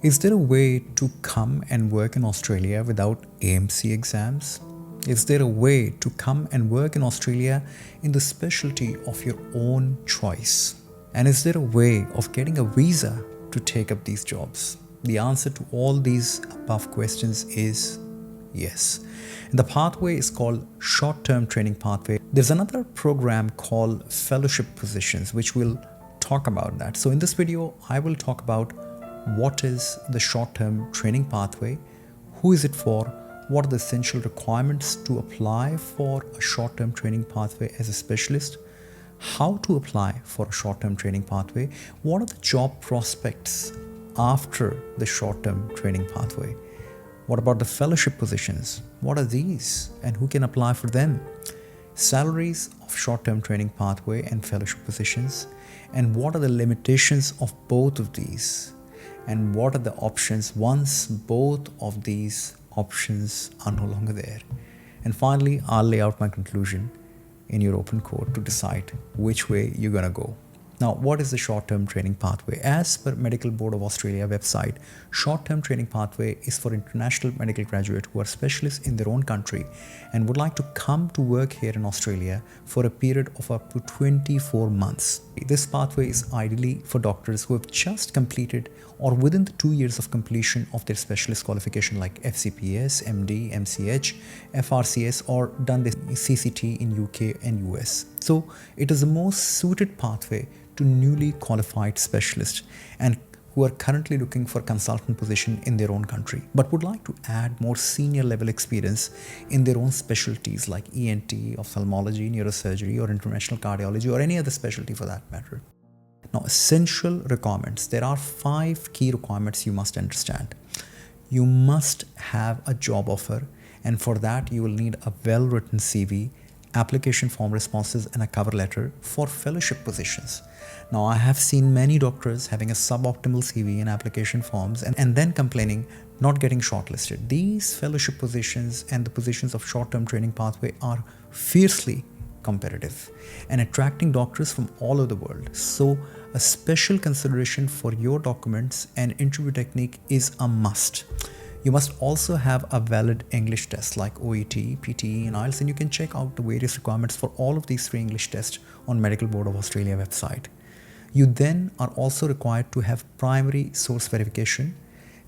Is there a way to come and work in Australia without AMC exams? Is there a way to come and work in Australia in the specialty of your own choice? And is there a way of getting a visa to take up these jobs? The answer to all these above questions is yes. The pathway is called short-term training pathway. There's another program called fellowship positions, which will talk about that. So in this video, I will talk about what is the short-term training pathway, who is it for, what are the essential requirements to apply for a short-term training pathway as a specialist, how to apply for a short-term training pathway, what are the job prospects after the short-term training pathway, what about the fellowship positions, what are these and who can apply for them, salaries of short-term training pathway and fellowship positions, and what are the limitations of both of these, and what are the options once both of these options are no longer there. And finally, I'll lay out my conclusion in your open court to decide which way you're going to go. Now, what is the short-term training pathway? As per Medical Board of Australia website, short-term training pathway is for international medical graduates who are specialists in their own country and would like to come to work here in Australia for a period of up to 24 months. This pathway is ideally for doctors who have just completed or within the 2 years of completion of their specialist qualification like FCPS, MD, MCH, FRCS, or done the CCT in UK and US. So it is the most suited pathway to newly qualified specialists and who are currently looking for consultant position in their own country but would like to add more senior level experience in their own specialties like ENT, ophthalmology, neurosurgery, or interventional cardiology, or any other specialty for that matter. Now, essential requirements. There are 5 key requirements you must understand. You must have a job offer, and for that you will need a well-written CV, application form responses, and a cover letter for fellowship positions. Now, I have seen many doctors having a suboptimal CV and application forms and then complaining not getting shortlisted. These fellowship positions and the positions of short-term training pathway are fiercely competitive and attracting doctors from all over the world. So a special consideration for your documents and interview technique is a must. You must also have a valid English test like OET, PTE, and IELTS, and you can check out the various requirements for all of these 3 English tests on Medical Board of Australia website. You then are also required to have primary source verification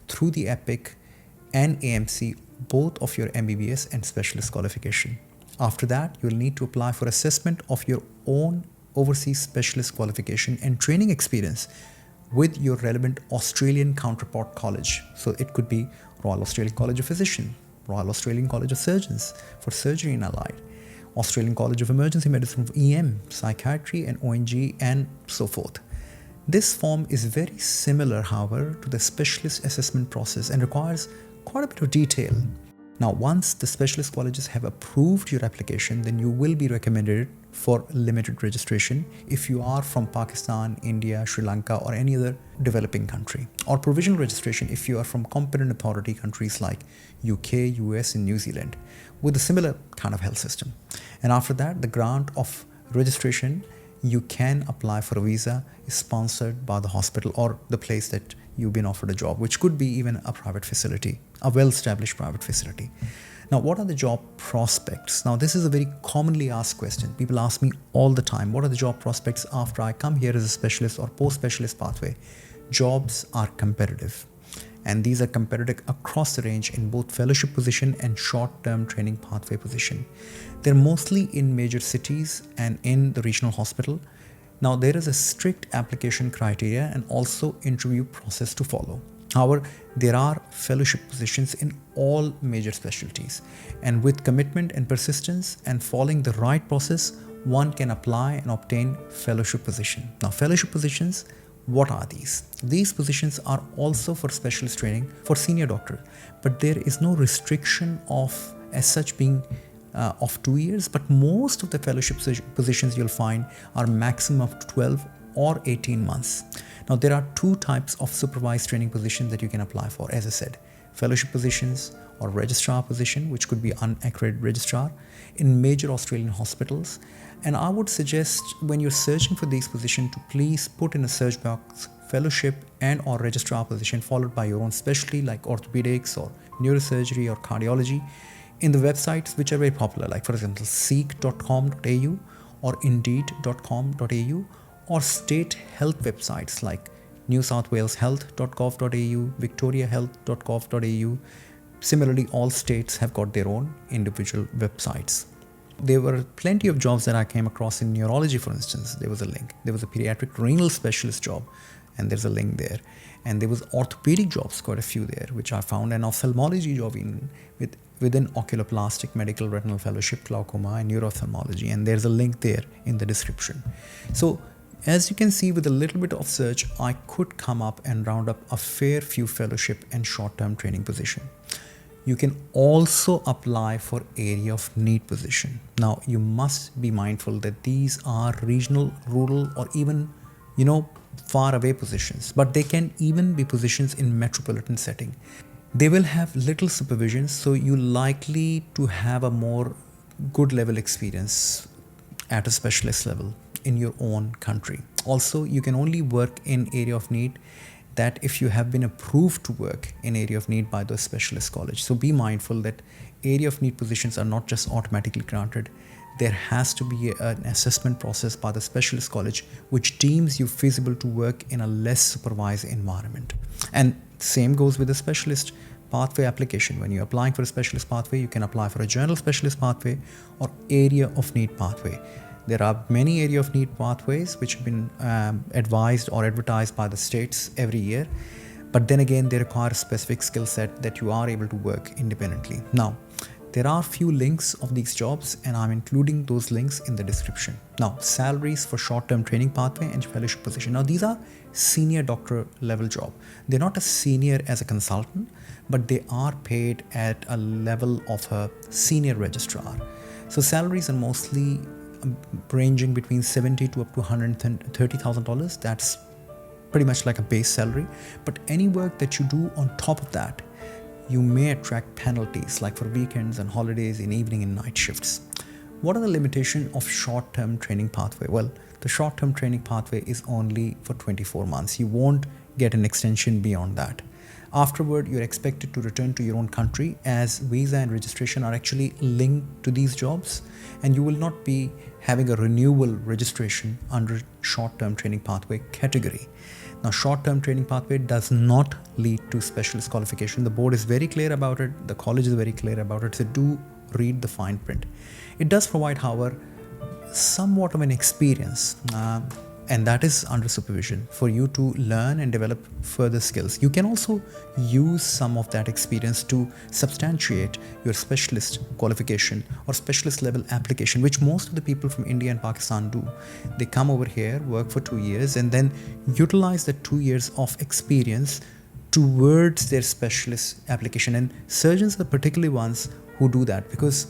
through the EPIC and AMC, both of your MBBS and specialist qualification. After that, you will need to apply for assessment of your own overseas specialist qualification and training experience with your relevant Australian counterpart college. So it could be Royal Australian College of Physicians, Royal Australian College of Surgeons for surgery and allied, Australian College of Emergency Medicine for EM, psychiatry, and ONG, and so forth. This form is very similar, however, to the specialist assessment process and requires quite a bit of detail. Now, once the specialist colleges have approved your application, then you will be recommended for limited registration if you are from Pakistan, India, Sri Lanka, or any other developing country, or provisional registration if you are from competent authority countries like UK, US, and New Zealand with a similar kind of health system. And after that, the grant of registration, you can apply for a visa is sponsored by the hospital or the place that you've been offered a job, which could be even a private facility, a well-established private facility. Now, what are the job prospects? Now, this is a very commonly asked question. People ask me all the time, what are the job prospects after I come here as a specialist or post-specialist pathway? Jobs are competitive, and these are competitive across the range in both fellowship position and short-term training pathway position. They're mostly in major cities and in the regional hospital. Now, there is a strict application criteria and also interview process to follow. However, there are fellowship positions in all major specialties, and with commitment and persistence and following the right process, one can apply and obtain fellowship position. Now, fellowship positions, what are these? These positions are also for specialist training for senior doctor, but there is no restriction of as such being of 2 years, but most of the fellowship positions you'll find are maximum of 12 or 18 months. Now, there are two types of supervised training positions that you can apply for, as I said: fellowship positions or registrar position, which could be unaccredited registrar in major Australian hospitals. And I would suggest, when you're searching for these positions, to please put in a search box fellowship and or registrar position, followed by your own specialty like orthopedics or neurosurgery or cardiology, in the websites which are very popular, like for example seek.com.au or indeed.com.au, or state health websites like New South Wales Health.gov.au, victoriahealth.gov.au. Similarly, all states have got their own individual websites. There were plenty of jobs that I came across in neurology, for instance. There was a link. There was a pediatric renal specialist job, and there's a link there. And there was orthopedic jobs, quite a few there, which I found, an ophthalmology job within oculoplastic medical retinal fellowship, glaucoma and neuro-ophthalmology, and there's a link there in the description. So as you can see, with a little bit of search, I could come up and round up a fair few fellowship and short-term training position. You can also apply for area of need position. Now, you must be mindful that these are regional, rural, or even, far away positions, but they can even be positions in metropolitan setting. They will have little supervision, so you likely to have a more good level experience at a specialist level in your own country. Also, you can only work in area of need that if you have been approved to work in area of need by the specialist college. So be mindful that area of need positions are not just automatically granted. There has to be an assessment process by the specialist college which deems you feasible to work in a less supervised environment. And same goes with the specialist pathway application. When you're applying for a specialist pathway, you can apply for a general specialist pathway or area of need pathway. There are many area of need pathways which have been advised or advertised by the states every year. But then again, they require a specific skill set that you are able to work independently. Now, there are few links of these jobs, and I'm including those links in the description. Now, salaries for short-term training pathway and fellowship position. Now, these are senior doctor level job. They're not as senior as a consultant, but they are paid at a level of a senior registrar. So salaries are mostly ranging between $70,000 to up to $130,000. That's pretty much like a base salary. But any work that you do on top of that, you may attract penalties, like for weekends and holidays, in evening and night shifts. What are the limitations of short-term training pathway? Well, the short-term training pathway is only for 24 months. You won't get an extension beyond that. Afterward, you're expected to return to your own country, as visa and registration are actually linked to these jobs, and you will not be having a renewal registration under short-term training pathway category. Now, short-term training pathway does not lead to specialist qualification. The board is very clear about it. The college is very clear about it. So do read the fine print. It does provide, however, somewhat of an experience, and that is under supervision for you to learn and develop further skills. You can also use some of that experience to substantiate your specialist qualification or specialist level application, which most of the people from India and Pakistan do. They come over here, work for 2 years, and then utilize the 2 years of experience towards their specialist application. And surgeons are particularly ones who do that, because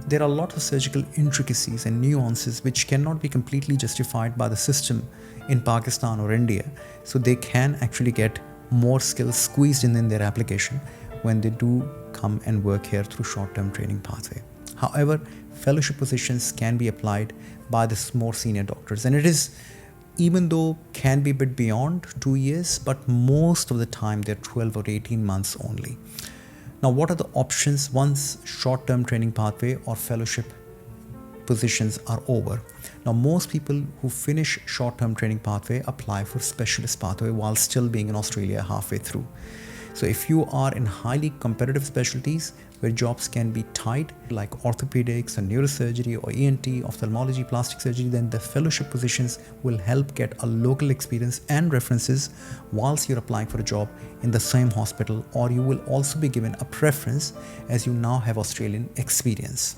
there are a lot of surgical intricacies and nuances which cannot be completely justified by the system in Pakistan or India. So they can actually get more skills squeezed in their application when they do come and work here through short-term training pathway. However, fellowship positions can be applied by the more senior doctors, and it is, even though can be a bit beyond 2 years, but most of the time they're 12 or 18 months only. Now, what are the options once short-term training pathway or fellowship positions are over? Now, most people who finish short-term training pathway apply for specialist pathway while still being in Australia halfway through. So if you are in highly competitive specialties where jobs can be tied, like orthopedics and neurosurgery or ENT, ophthalmology, plastic surgery, then the fellowship positions will help get a local experience and references whilst you're applying for a job in the same hospital, or you will also be given a preference as you now have Australian experience.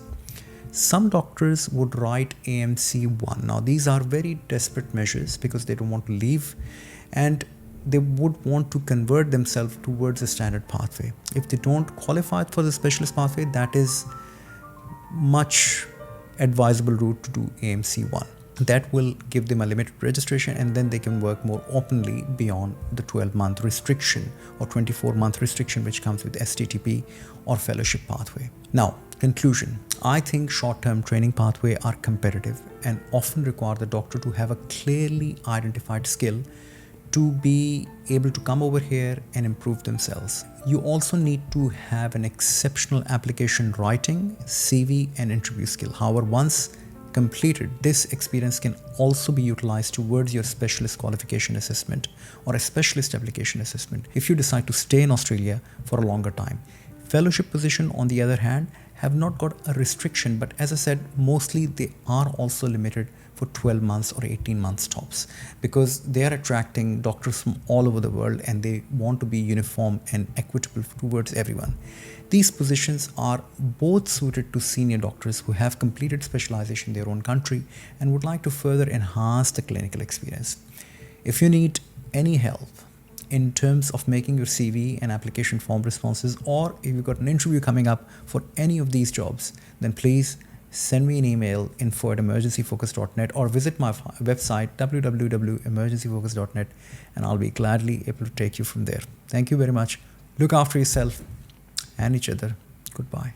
Some doctors would write AMC 1. Now, these are very desperate measures because they don't want to leave, and they would want to convert themselves towards a standard pathway. If they don't qualify for the specialist pathway, that is much advisable route to do AMC 1. That will give them a limited registration, and then they can work more openly beyond the 12-month restriction or 24-month restriction which comes with STTP or fellowship pathway. Now, conclusion. I think short-term training pathway are competitive and often require the doctor to have a clearly identified skill to be able to come over here and improve themselves. You also need to have an exceptional application writing, CV, and interview skill. However, once completed, this experience can also be utilized towards your specialist qualification assessment or a specialist application assessment if you decide to stay in Australia for a longer time. Fellowship position, on the other hand, have not got a restriction, but as I said, mostly they are also limited for 12 months or 18 months tops, because they are attracting doctors from all over the world and they want to be uniform and equitable towards everyone. These positions are both suited to senior doctors who have completed specialization in their own country and would like to further enhance the clinical experience. If you need any help in terms of making your CV and application form responses, or if you've got an interview coming up for any of these jobs, then please send me an email, info@emergencyfocus.net, or visit my website www.emergencyfocus.net, and I'll be gladly able to take you from there. Thank you very much. Look after yourself and each other. Goodbye.